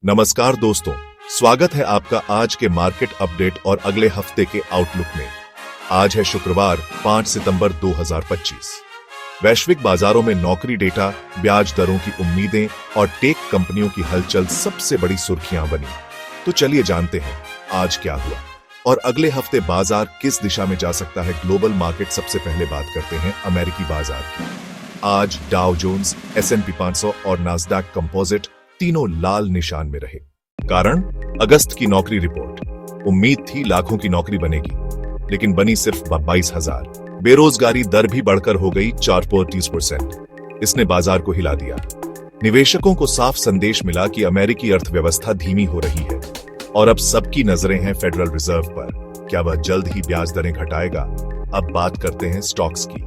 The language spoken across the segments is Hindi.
नमस्कार दोस्तों, स्वागत है आपका आज के मार्केट अपडेट और अगले हफ्ते के आउटलुक में। आज है शुक्रवार 5 सितंबर 2025। वैश्विक बाजारों में नौकरी डेटा, ब्याज दरों की उम्मीदें और टेक कंपनियों की हलचल सबसे बड़ी सुर्खियां बनी। तो चलिए जानते हैं आज क्या हुआ और अगले हफ्ते बाजार किस दिशा में जा सकता है। ग्लोबल मार्केट, सबसे पहले बात करते हैं अमेरिकी बाजार की। आज डाउ जोन्स, S&P 500 और नास्डैक कंपोजिट तीनों लाल निशान में रहे। कारण अगस्त की नौकरी रिपोर्ट। उम्मीद थी लाखों की नौकरी बनेगी, लेकिन बनी सिर्फ 22,000। बेरोजगारी दर भी बढ़कर हो गई 4.30%। इसने बाजार को हिला दिया। निवेशकों को साफ संदेश मिला कि अमेरिकी अर्थव्यवस्था धीमी हो रही है और अब सबकी नजरें हैं फेडरल रिजर्व पर। क्या वह जल्द ही ब्याज दरें घटाएगा? अब बात करते हैं स्टॉक्स की।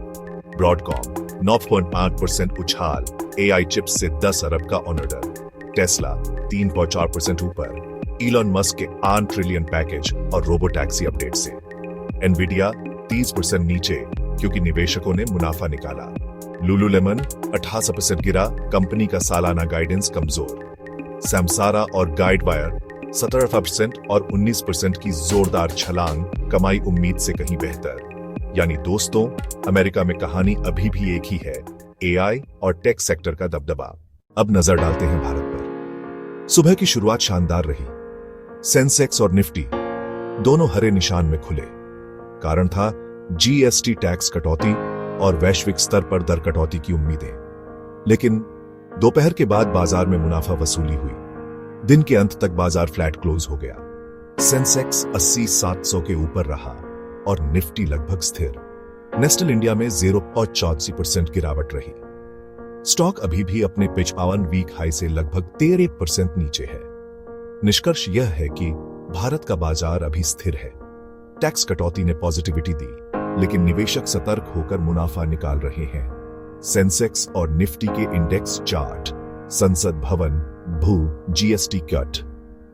ब्रॉडकॉम 9.8% उछाल, AI चिप्स से 10 अरब का ऑर्डर। टेस्ला 3.4% ऊपर, इलॉन मस्क के 8 ट्रिलियन पैकेज और रोबो टैक्सी अपडेट से। एनवीडिया 30% नीचे क्योंकि निवेशकों ने मुनाफा निकाला। लुलुलेमन 88% गिरा, कंपनी का सालाना गाइडेंस कमजोर। सैमसारा और गाइडवायर 17% और 19% की जोरदार छलांग, कमाई उम्मीद से कहीं बेहतर। यानी दोस्तों, अमेरिका में कहानी अभी भी एक ही है, AI और टेक सेक्टर का दबदबा। अब नजर डालते हैं भारत पर। सुबह की शुरुआत शानदार रही। सेंसेक्स और निफ्टी दोनों हरे निशान में खुले। कारण था GST टैक्स कटौती और वैश्विक स्तर पर दर कटौती की उम्मीदें। लेकिन दोपहर के बाद बाजार में मुनाफा वसूली हुई। दिन के अंत तक बाजार फ्लैट क्लोज हो गया। सेंसेक्स 80,700 के ऊपर रहा और निफ्टी लगभग स्थिर। नेस्टल इंडिया में 0.84% गिरावट रही। स्टॉक अभी भी अपने 55 वीक हाई से लगभग 13% नीचे है। निष्कर्ष यह है कि भारत का बाजार अभी स्थिर है। टैक्स कटौती ने पॉजिटिविटी दी, लेकिन निवेशक सतर्क होकर मुनाफा निकाल रहे हैं। सेंसेक्स और निफ्टी के इंडेक्स चार्ट, संसद भवन, भू, GST cut,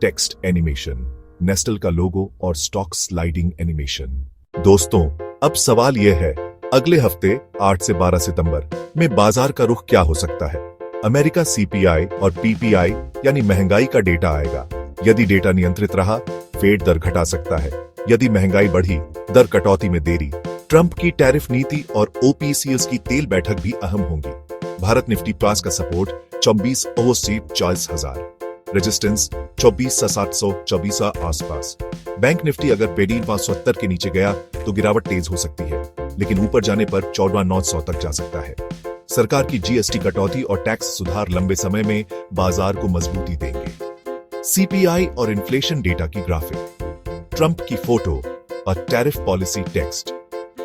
text animation, Nestlé का लोगो और स्टॉक स्लाइडिंग एनिमेशन। दोस्तों, अब सवाल यह है, अगले हफ्ते 8 से 12 सितंबर में बाजार का रुख क्या हो सकता है? अमेरिका CPI और PPI यानी महंगाई का डेटा आएगा। यदि डेटा नियंत्रित रहा, फेड दर घटा सकता है। यदि महंगाई बढ़ी, दर कटौती में देरी। ट्रंप की टैरिफ नीति और OPEC की तेल बैठक भी अहम होंगी। भारत निफ्टी पास का सपोर्ट 24 से 40,000, रेजिस्टेंस 24,724 आसपास। बैंक निफ्टी अगर 570 के नीचे गया तो गिरावट तेज हो सकती है, लेकिन ऊपर जाने पर 14,900 तक जा सकता है। सरकार की GST कटौती और टैक्स सुधार लंबे समय में बाजार को मजबूती देंगे। CPI और इन्फ्लेशन डेटा की ग्राफिक, ट्रंप की फोटो और tariff policy text.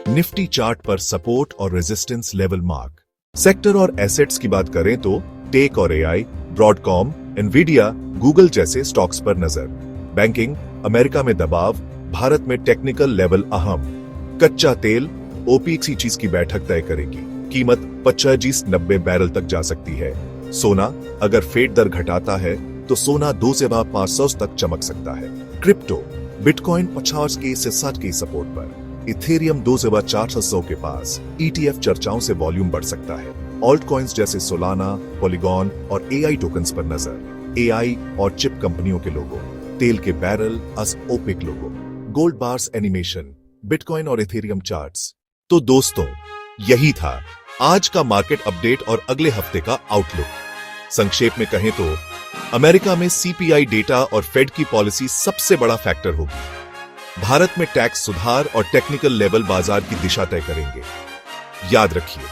Nifty chart पर सपोर्ट और रेजिस्टेंस लेवल मार्क। सेक्टर और एसेट्स की बात करें तो टेक और AI, ब्रॉडकॉम, एनवीडिया, गूगल जैसे स्टॉक्स पर नजर। बैंकिंग, अमेरिका में दबाव, भारत में टेक्निकल लेवल अहम। कच्चा तेल, OPEC चीज की बैठक तय करेगी। कीमत 25-90 बैरल तक जा सकती है। सोना, अगर फेड दर घटाता है तो सोना 2,500 तक चमक सकता है। क्रिप्टो, बिटकॉइन 50 के से 60 के सपोर्ट पर। इथेरियम 2,400 के पास। ETF चर्चाओं से वॉल्यूम बढ़ सकता है। ऑल्ट कॉइन्स जैसे सोलाना, पॉलीगॉन और AI टोकन्स पर नजर। AI और चिप कंपनियों के लोगो, तेल के बैरल, OPEC लोगो, गोल्ड बार्स एनिमेशन, बिटकॉइन और इथेरियम चार्ट्स। तो दोस्तों, यही था आज का मार्केट अपडेट और अगले हफ्ते का आउटलुक। संक्षेप में कहें तो अमेरिका में CPI डेटा और फेड की पॉलिसी सबसे बड़ा फैक्टर होगी। भारत में टैक्स सुधार और टेक्निकल लेवल बाजार की दिशा तय करेंगे। याद रखिए,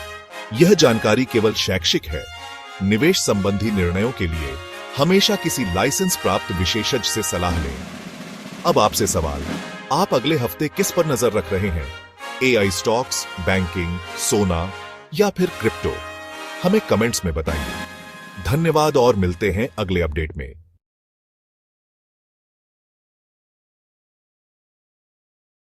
यह जानकारी केवल शैक्षिक है। निवेश संबंधी निर्णयों के लिए हमेशा किसी लाइसेंस प्राप्त विशेषज्ञ से सलाह लें। अब आपसे सवाल, आप अगले हफ्ते किस पर नजर रख रहे हैं? AI स्टॉक्स, बैंकिंग, सोना या फिर क्रिप्टो? हमें कमेंट्स में बताइए। धन्यवाद और मिलते हैं अगले अपडेट में।